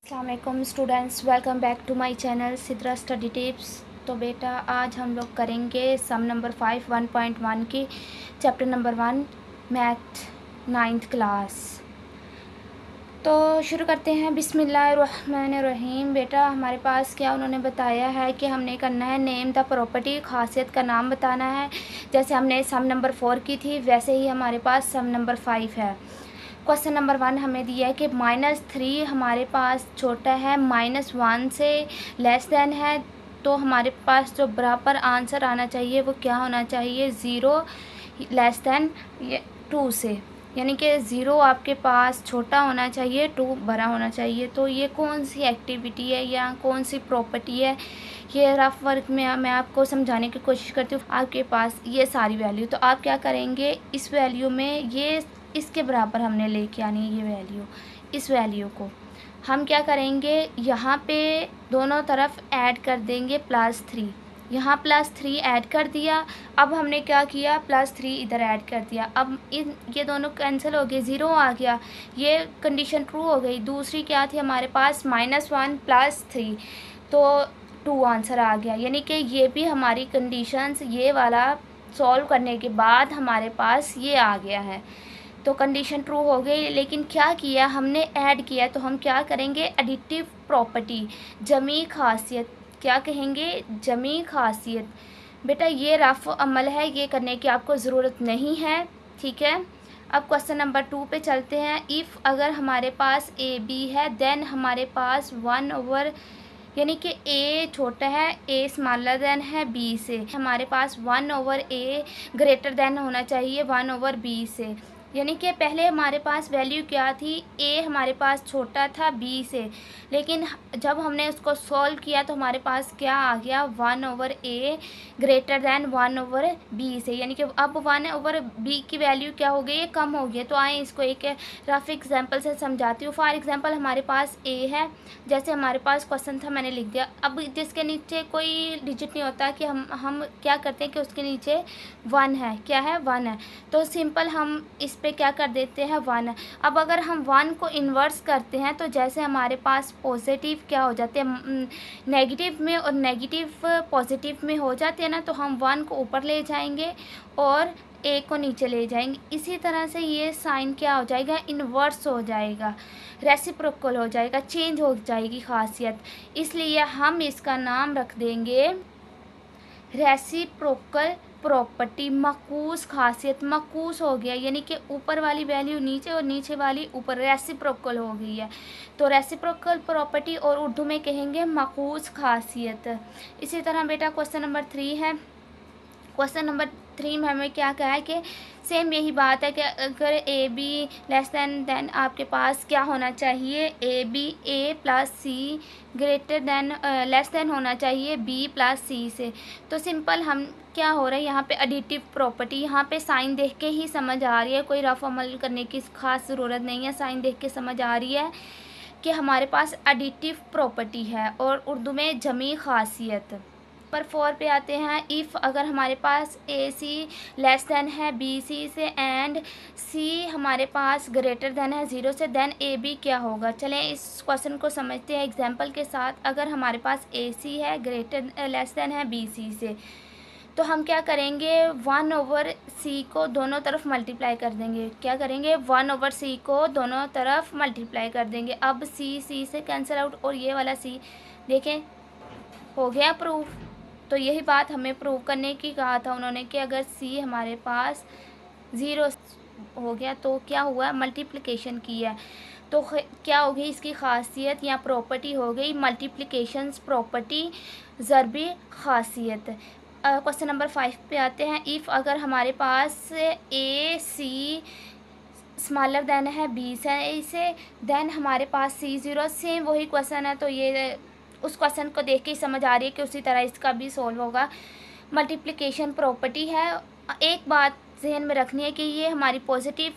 अस्सलाम students, welcome back to my channel Sidra study tips. तो बेटा आज हम लोग करेंगे सम नंबर 5 1.1 की chapter number 1 math 9th class. तो शुरू करते हैं। बिस्मिल्लाहिर्रहमानिर्रहीम। बेटा हमारे पास क्या उन्होंने बताया है कि हमने करना है नेम द प्रॉपर्टी, खासियत का नाम बताना है। जैसे हमने सम नंबर 4 की थी वैसे ही हमारे पास सम नंबर 5 है। क्वेश्चन नंबर 1 हमें दिया है कि -3 हमारे पास छोटा है, -1 से लेस देन है। तो हमारे पास जो बराबर आंसर आना चाहिए वो क्या होना चाहिए, 0 लेस देन 2 से, यानी कि 0 आपके पास छोटा होना चाहिए, 2 बड़ा होना चाहिए। तो ये कौन सी एक्टिविटी है या कौन सी प्रॉपर्टी है, ये रफ वर्क में मैं आपको समझाने की कोशिश करती हूँ। आपके पास ये सारी वैल्यू, तो आप क्या करेंगे, इस वैल्यू में ये इसके बराबर हमने लेके आनी है। ये वैल्यू, इस वैल्यू को हम क्या करेंगे, यहाँ पे दोनों तरफ ऐड कर देंगे +3। यहाँ +3 ऐड कर दिया। अब हमने क्या किया, +3 इधर ऐड कर दिया। अब ये दोनों कैंसिल हो गए, 0 आ गया, ये कंडीशन ट्रू हो गई। दूसरी क्या थी हमारे पास, -1 +3, तो 2 आंसर आ गया। यानी कि ये भी हमारी कंडीशंस, ये वाला सॉल्व करने के बाद हमारे पास ये आ गया है। तो कंडीशन ट्रू हो गई, लेकिन क्या किया हमने, ऐड किया। तो हम क्या करेंगे, एडिटिव प्रॉपर्टी, जमी खासियत, क्या कहेंगे, जमी खासियत। बेटा ये रफ अमल है, ये करने की आपको ज़रूरत नहीं है, ठीक है। अब क्वेश्चन नंबर 2 पे चलते हैं। इफ़ अगर हमारे पास ए बी है देन हमारे पास 1/, यानी कि ए छोटा है, ए स्मॉलर देन है बी से, हमारे पास 1/a ग्रेटर देन होना चाहिए 1/b से। यानी कि पहले हमारे पास वैल्यू क्या थी, ए हमारे पास छोटा था बी से, लेकिन जब हमने उसको सॉल्व किया तो हमारे पास क्या आ गया, 1/a ग्रेटर देन 1/b से। यानी कि अब 1/b की वैल्यू क्या हो गई, ये कम हो गई। तो आए इसको एक रफ एग्जांपल से समझाती हूँ। फॉर एग्जांपल हमारे पास a है, जैसे हमारे पास क्वेश्चन था मैंने लिख दिया। अब जिसके नीचे कोई डिजिट नहीं होता कि हम क्या करते हैं कि उसके नीचे 1 है, क्या है, 1 है, तो सिंपल हम इस पे क्या कर देते हैं, 1 है। अब अगर हम 1 को इन्वर्स करते हैं तो जैसे हमारे पास पॉजिटिव क्या हो जाते हैं, नेगेटिव में, और नेगेटिव पॉजिटिव में हो जाते हैं ना, तो हम 1 को ऊपर ले जाएंगे और ए को नीचे ले जाएंगे। इसी तरह से ये साइन क्या हो जाएगा, इन्वर्स हो जाएगा, रेसिप्रोकल हो जाएगा, चेंज हो जाएगी खासियत। इसलिए हम इसका नाम रख देंगे रेसिप्रोकल प्रॉपर्टी, मकूस खासियत। मकूस हो गया यानी कि ऊपर वाली वैल्यू नीचे और नीचे वाली ऊपर, रेसिप्रोकल हो गई है। तो रेसिप्रोकल प्रॉपर्टी और उर्दू में कहेंगे मकूस खासियत। इसी तरह बेटा क्वेश्चन नंबर 3 है। क्वेश्चन नंबर 3 में हमें क्या कहा है कि सेम यही बात है कि अगर ए बी लेस देन आपके पास क्या होना चाहिए, A B A plus C greater than less than होना चाहिए बी प्लस सी से। तो सिंपल हम क्या हो रहा है, यहाँ पे एडिटिव प्रॉपर्टी, यहाँ पे साइन देख के ही समझ आ रही है, कोई रफ अमल करने की खास ज़रूरत नहीं है। साइन देख के समझ आ रही है कि हमारे पास एडिटिव प्रॉपर्टी है और उर्दू में जमी खासियत। पर 4 पे आते हैं। इफ़ अगर हमारे पास ए सी लेस देन है बी सी से एंड सी हमारे पास ग्रेटर देन है 0 से, देन ए बी क्या होगा। चलें इस क्वेश्चन को समझते हैं एग्जांपल के साथ। अगर हमारे पास ए सी है ग्रेटर लेस देन है बी सी से, तो हम क्या करेंगे, 1/c को दोनों तरफ मल्टीप्लाई कर देंगे। क्या करेंगे, 1/c को दोनों तरफ मल्टीप्लाई कर देंगे। अब सी से कैंसिल आउट और ये वाला सी, देखें हो गया प्रूफ। तो यही बात हमें प्रूव करने की कहा था उन्होंने कि अगर c हमारे पास 0 हो गया तो क्या हुआ, मल्टीप्लिकेशन की है, तो क्या हो गई इसकी खासियत या प्रॉपर्टी हो गई मल्टीप्लिकेशंस प्रॉपर्टी, ज़रबी खासियत। क्वेश्चन नंबर 5 पे आते हैं। इफ़ अगर हमारे पास ए सी स्मॉलर देन है बी से, देन हमारे पास C0, सेम वही क्वेश्चन है। तो ये उस क्वेश्चन को देख के ही समझ आ रही है कि उसी तरह इसका भी सॉल्व होगा। मल्टीप्लिकेशन प्रॉपर्टी है। एक बात जहन में रखनी है कि ये हमारी पॉजिटिव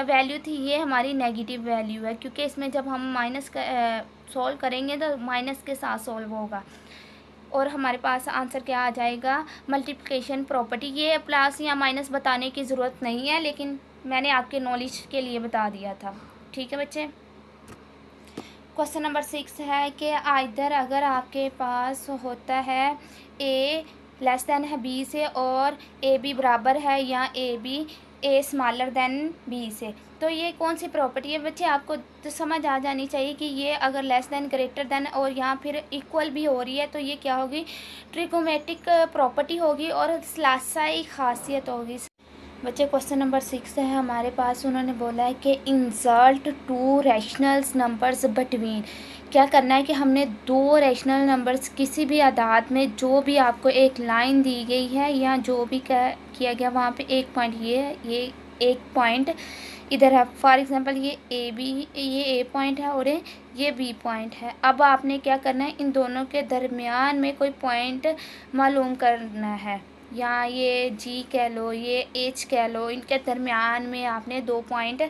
वैल्यू थी, ये हमारी नेगेटिव वैल्यू है, क्योंकि इसमें जब हम माइनस सॉल्व करेंगे तो माइनस के साथ सॉल्व होगा और हमारे पास आंसर क्या आ जाएगा, मल्टीप्लिकेशन प्रॉपर्टी। ये प्लस या माइनस बताने की ज़रूरत नहीं है, लेकिन मैंने आपके नॉलेज के लिए बता दिया था, ठीक है बच्चे। क्वेश्चन नंबर 6 है कि आइदर अगर आपके पास होता है ए लेस देन है बी से और ए बी बराबर है या A B A smaller than B से, तो ये कौन सी प्रॉपर्टी है बच्चे? आपको तो समझ आ जानी चाहिए कि ये अगर लेस देन ग्रेटर देन और यहाँ फिर इक्वल भी हो रही है तो ये क्या होगी? ट्रिगोमेट्रिक प्रॉपर्टी होगी और स्लासाई खासियत होगी। बच्चे क्वेश्चन नंबर 6 है हमारे पास, उन्होंने बोला है कि insert two rationals numbers between. क्या करना है कि हमने दो रैशनल नंबर्स किसी भी आदाद में, जो भी आपको एक लाइन दी गई है या जो भी किया गया वहाँ पे एक पॉइंट ये है, ये एक पॉइंट इधर है। फॉर एग्जांपल ये ए पॉइंट है और ये बी पॉइंट है। अब आपने क्या करना है, इन दोनों के दरमियान में कोई पॉइंट मालूम करना है, या ये जी कह लो, ये एच कह लो, इनके दरमियान में आपने दो पॉइंट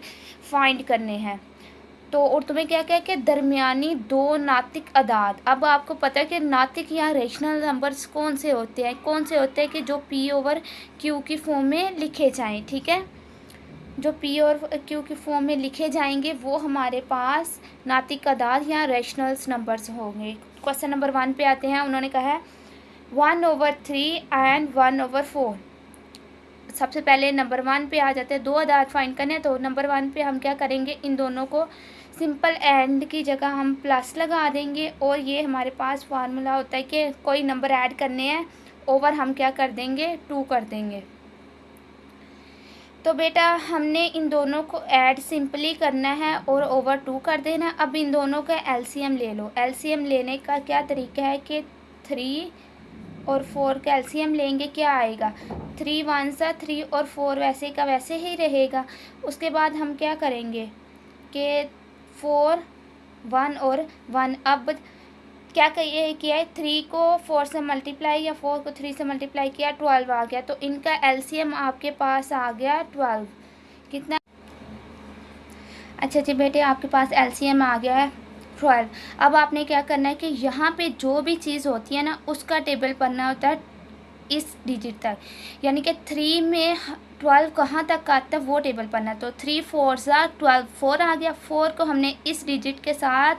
फाइंड करने हैं। तो और तुम्हें क्या क्या कि दरमियानी दो नातिक अदाद। अब आपको पता है कि नातिक या रेशनल नंबर्स कौन से होते हैं कि जो पी ओवर क्यू की फॉर्म में लिखे जाएं, ठीक है? जो पी और क्यू की फॉर्म में लिखे जाएंगे वो हमारे पास नातिक अदाद या रेशनल्स नंबर्स होंगे। क्वेश्चन नंबर 1 पे आते हैं, उन्होंने कहा है 1/3 एंड 1/4। सबसे पहले नंबर 1 पे आ जाते हैं, दो अदाद फाइंड करने हैं। तो नंबर 1 पे हम क्या करेंगे, इन दोनों को सिंपल एंड की जगह हम प्लस लगा देंगे और ये हमारे पास फार्मूला होता है कि कोई नंबर ऐड करने हैं, ओवर हम क्या कर देंगे, 2 कर देंगे। तो बेटा हमने इन दोनों को ऐड सिंपली करना है और ओवर 2 कर देना। अब इन दोनों का एलसीएम ले लो। एलसीएम लेने का क्या तरीका है कि 3 और 4 का एलसीएम लेंगे, क्या आएगा? 3 1 सा 3 और 4 वैसे का वैसे ही रहेगा। उसके बाद हम क्या करेंगे कि 4 1 और 1, अब क्या किया है, 3 को 4 से मल्टीप्लाई या 4 को 3 से मल्टीप्लाई किया, 12 आ गया। तो इनका एलसीएम आपके पास आ गया 12। कितना? अच्छा जी बेटे, आपके पास एलसीएम आ गया है 12। अब आपने क्या करना है कि यहाँ पे जो भी चीज़ होती है ना उसका टेबल पढ़ना होता है इस डिजिट तक, यानी कि 3 में 12 कहाँ तक आता है वो टेबल पढ़ना। तो 3 4 12, 4 आ गया। 4 को हमने इस डिजिट के साथ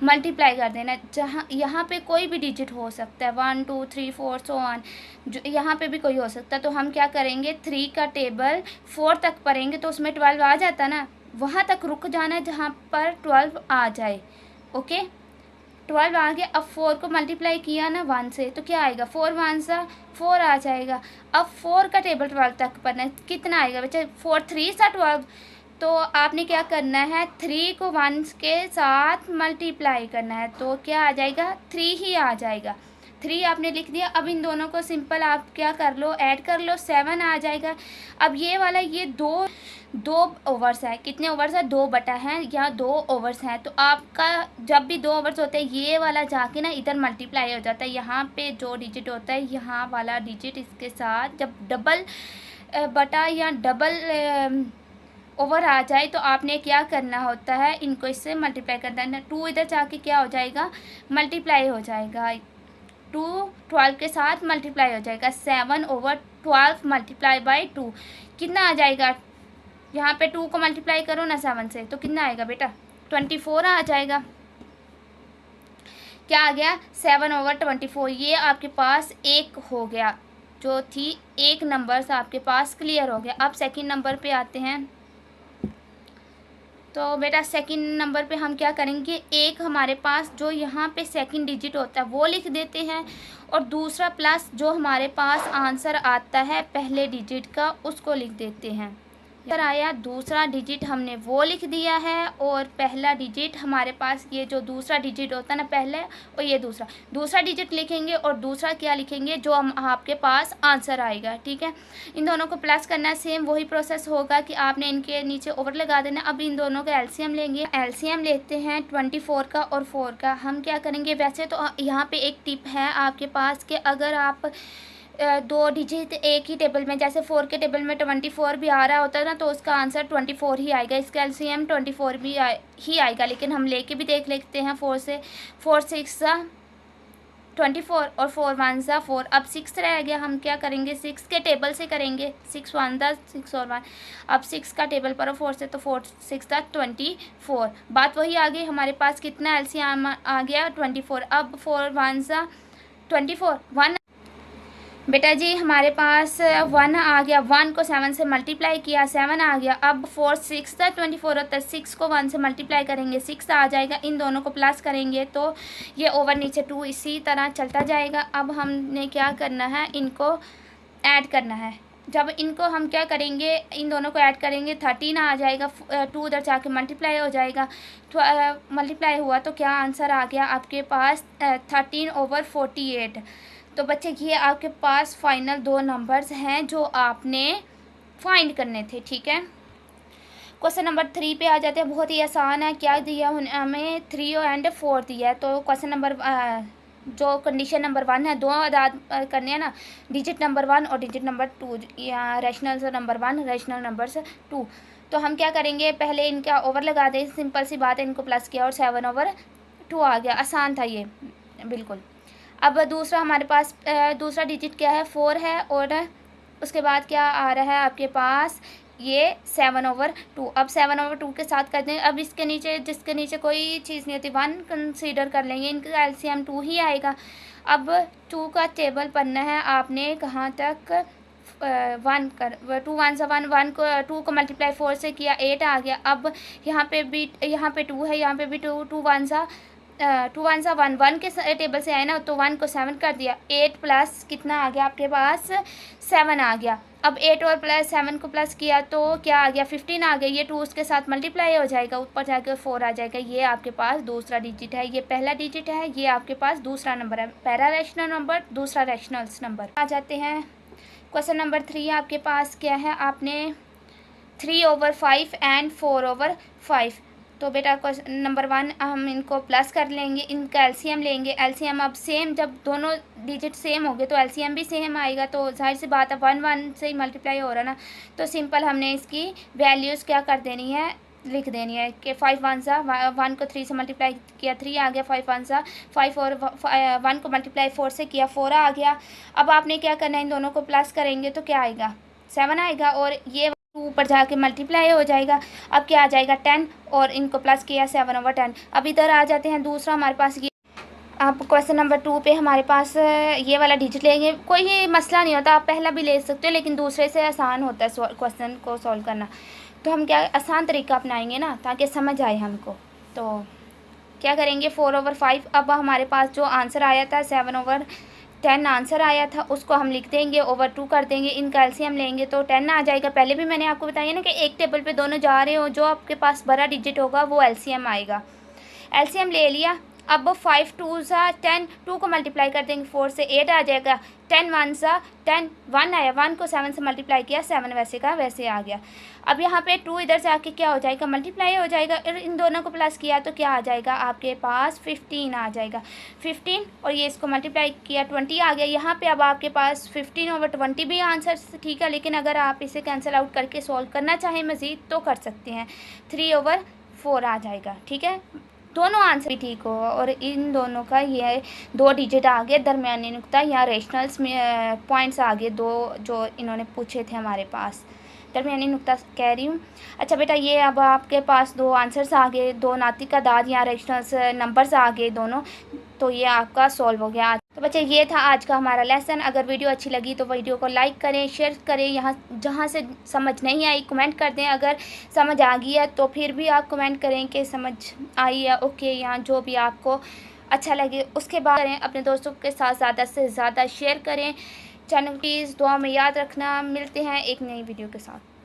मल्टीप्लाई कर देना, जहाँ यहाँ पे कोई भी डिजिट हो सकता है, 1 2 3 4 सो ऑन, जो यहाँ पे भी कोई हो सकता है। तो हम क्या करेंगे, 3 का टेबल 4 तक पढ़ेंगे तो उसमें 12 आ जाता ना, वहाँ तक रुक जाना है जहाँ पर 12 आ जाए। ओके, 12 आ गया। अब 4 को मल्टीप्लाई किया ना 1 से, तो क्या आएगा, 4 1 सा 4 आ जाएगा। अब 4 का टेबल 12 तक पढ़ना है, कितना आएगा बच्चा, 4 3 सा 12। तो आपने क्या करना है, 3 को 1 के साथ मल्टीप्लाई करना है, तो क्या आ जाएगा, 3 ही आ जाएगा। 3 आपने लिख दिया। अब इन दोनों को सिंपल आप क्या कर लो, ऐड कर लो, 7 आ जाएगा। अब ये वाला ये दो ओवर्स है, कितने ओवर्स है, 2 बटा है या 2 ओवर्स हैं। तो आपका जब भी 2 ओवर्स होते हैं ये वाला जाके ना इधर मल्टीप्लाई हो जाता है, यहाँ पे जो डिजिट होता है यहाँ वाला डिजिट इसके साथ जब डबल बटा या डबल ओवर आ जाए तो आपने क्या करना होता है, इनको इससे मल्टीप्लाई कर देना। 2 इधर जाके क्या हो जाएगा, मल्टीप्लाई हो जाएगा, 2 12 के साथ मल्टीप्लाई हो जाएगा। 7/12 मल्टीप्लाई बाई 2 कितना आ जाएगा, यहाँ पे 2 को मल्टीप्लाई करो ना 7 से, तो कितना आएगा बेटा, 24 आ जाएगा। क्या आ गया, 7/24। ये आपके पास एक हो गया, जो थी एक नंबर से आपके पास क्लियर हो गया। अब सेकंड नंबर पे आते हैं। तो बेटा सेकंड नंबर पे हम क्या करेंगे, एक हमारे पास जो यहाँ पे सेकंड डिजिट होता है वो लिख देते हैं और दूसरा प्लस जो हमारे पास आंसर आता है पहले डिजिट का उसको लिख देते हैं। इधर आया दूसरा डिजिट हमने वो लिख दिया है और पहला डिजिट हमारे पास ये जो दूसरा डिजिट होता है ना पहले, और ये दूसरा डिजिट लिखेंगे और दूसरा क्या लिखेंगे जो हम आपके पास आंसर आएगा। ठीक है, इन दोनों को प्लस करना है, सेम वही प्रोसेस होगा कि आपने इनके नीचे ओवर लगा देना। अब इन दोनों का एलसीएम लेंगे, एलसीएम लेते हैं 24 का और 4 का। हम क्या करेंगे, वैसे तो यहाँ पे एक टिप है आपके पास कि अगर आप 2 डिजिट एक ही टेबल में, जैसे 4 के टेबल में 24 भी आ रहा होता है ना तो उसका आंसर 24 ही आएगा, इसका एलसीएम 24 भी ही आएगा। लेकिन हम लेके भी देख लेते हैं 4 से, 4 6 सा 24 और 4 वन ज़ा 4। अब 6 रह गया, हम क्या करेंगे 6 के टेबल से करेंगे। 6 वन ज़ा 6 और 1। अब 6 का टेबल पर 4 से, तो 4 6 ज़ा 24। बात वही आ गई, हमारे पास कितना एलसीएम आ गया 24। अब 4 वन ज़ा 24 1। बेटा जी हमारे पास 1 आ गया, 1 को 7 से मल्टीप्लाई किया 7 आ गया। अब 4 6 ज़ा 24 होता है, 6 को 1 से मल्टीप्लाई करेंगे 6 आ जाएगा। इन दोनों को प्लस करेंगे तो ये ओवर नीचे 2 इसी तरह चलता जाएगा। अब हमने क्या करना है, इनको ऐड करना है। जब इनको हम क्या करेंगे, इन दोनों को ऐड करेंगे 13 आ जाएगा। 2 उधर जाके मल्टीप्लाई हो जाएगा, मल्टीप्लाई हुआ तो क्या आंसर आ गया आपके पास 13/48। तो बच्चे ये आपके पास फाइनल 2 नंबर्स हैं जो आपने फाइंड करने थे। ठीक है, क्वेश्चन नंबर 3 पे आ जाते हैं। बहुत ही आसान है, क्या दिया हमें 3 और 4 दिया है। तो क्वेश्चन नंबर जो कंडीशन नंबर 1 है, 2 अदाद करने हैं ना, डिजिट नंबर 1 और डिजिट नंबर 2, या रैशनल नंबर 1 रैशनल नंबर 2। तो हम क्या करेंगे, पहले इनका ओवर लगा दें, सिंपल सी बात है, इनको प्लस किया और 7/2 आ गया। आसान था ये बिल्कुल। अब दूसरा हमारे पास दूसरा डिजिट क्या है 4 है, और उसके बाद क्या आ रहा है आपके पास ये 7/2। अब 7/2 के साथ कर दें। अब इसके नीचे जिसके नीचे कोई चीज़ नहीं होती 1 कंसीडर कर लेंगे, इनका एलसीएम 2 ही आएगा। अब 2 का टेबल पढ़ना है आपने कहाँ तक, 1 कर 2 वन सा 1 को 2 को मल्टीप्लाई 4 से किया 8 आ गया। अब यहाँ पे 2 है, यहाँ पे भी 2 वन सा 1 के टेबल से आए ना, तो 1 को 7 कर दिया। 8 प्लस कितना आ गया आपके पास 7 आ गया। अब 8 और प्लस 7 को प्लस किया तो क्या आ गया 15 आ गया। ये 2 उसके साथ मल्टीप्लाई हो जाएगा, ऊपर जाके 4 आ जाएगा। ये आपके पास दूसरा डिजिट है, ये पहला डिजिट है, ये आपके पास दूसरा नंबर है। पहला रैशनल नंबर, दूसरा रैशनल्स नंबर। आ जाते हैं क्वेश्चन नंबर 3 आपके पास क्या है, आपने 3/5 एंड 4/5। तो बेटा क्वेश्चन नंबर 1 हम इनको प्लस कर लेंगे, इनका एलसीएम लेंगे। एलसीएम अब सेम, जब दोनों डिजिट सेम हो गए तो एलसीएम भी सेम आएगा। तो जाहिर सी बात है 1 से ही मल्टीप्लाई हो रहा ना, तो सिंपल हमने इसकी वैल्यूज़ क्या कर देनी है, लिख देनी है कि 5 वन सा 1 को 3 से मल्टीप्लाई किया 3 आ गया, 5 वन सा 5 और 1 को मल्टीप्लाई 4 से किया 4 आ गया। अब आपने क्या करना है, इन दोनों को प्लस करेंगे तो क्या आएगा 7 आएगा, और ये ऊपर जाके मल्टीप्लाई हो जाएगा। अब क्या आ जाएगा 10, और इनको प्लस किया 7/10। अब इधर आ जाते हैं दूसरा हमारे पास ये। आप क्वेश्चन नंबर 2 पे हमारे पास ये वाला डिजिट लेंगे, कोई मसला नहीं होता, आप पहला भी ले सकते हो, लेकिन दूसरे से आसान होता है क्वेश्चन को सॉल्व करना। तो हम क्या आसान तरीका अपनाएंगे ना, ताकि समझ आए हमको। तो क्या करेंगे 4/5। अब हमारे पास जो आंसर आया था 7/10 आंसर आया था, उसको हम लिख देंगे, ओवर 2 कर देंगे, इनका एलसीएम लेंगे तो 10 आ जाएगा। पहले भी मैंने आपको बताया ना कि एक टेबल पे दोनों जा रहे हो, जो आपके पास बड़ा डिजिट होगा वो एलसीएम आएगा। एलसीएम ले लिया। अब 5 2 सा 10, 2 को मल्टीप्लाई कर देंगे 4 से 8 आ जाएगा। 10 1 सा 10 1 आया, 1 को 7 से मल्टीप्लाई किया 7 वैसे का वैसे आ गया। अब यहाँ पे 2 इधर से आके क्या हो जाएगा मल्टीप्लाई हो जाएगा, और इन दोनों को प्लस किया तो क्या आ जाएगा आपके पास 15 आ जाएगा। 15 और ये इसको मल्टीप्लाई किया 20 आ गया। यहाँ पे अब आपके पास 15/20 भी आंसर ठीक है, लेकिन अगर आप इसे कैंसिल आउट करके सॉल्व करना चाहें मज़ीद तो कर सकते हैं, 3/4 आ जाएगा। ठीक है, दोनों आंसर भी ठीक हो, और इन दोनों का ये 2 डिजिट आगे दरमियानी नुक्ता या रेशनल्स में पॉइंट्स आगे 2 जो इन्होंने पूछे थे हमारे पास, दरमियानी नुक्ता कह रही हूँ। अच्छा बेटा, ये अब आपके पास 2 आंसर्स आ गए, 2 नातिक आदाद या रेशनल्स नंबर्स आ गए दोनों, तो ये आपका सॉल्व हो गया। तो बच्चे ये था आज का हमारा लेसन। अगर वीडियो अच्छी लगी तो वीडियो को लाइक करें, शेयर करें। यहाँ जहाँ से समझ नहीं आई कमेंट कर दें, अगर समझ आ गई है तो फिर भी आप कमेंट करें कि समझ आई है, ओके, यहाँ जो भी आपको अच्छा लगे उसके बाद करें। अपने दोस्तों के साथ ज़्यादा से ज़्यादा शेयर करें। चैनल प्लीज़ दुआ में याद रखना। मिलते हैं एक नई वीडियो के साथ।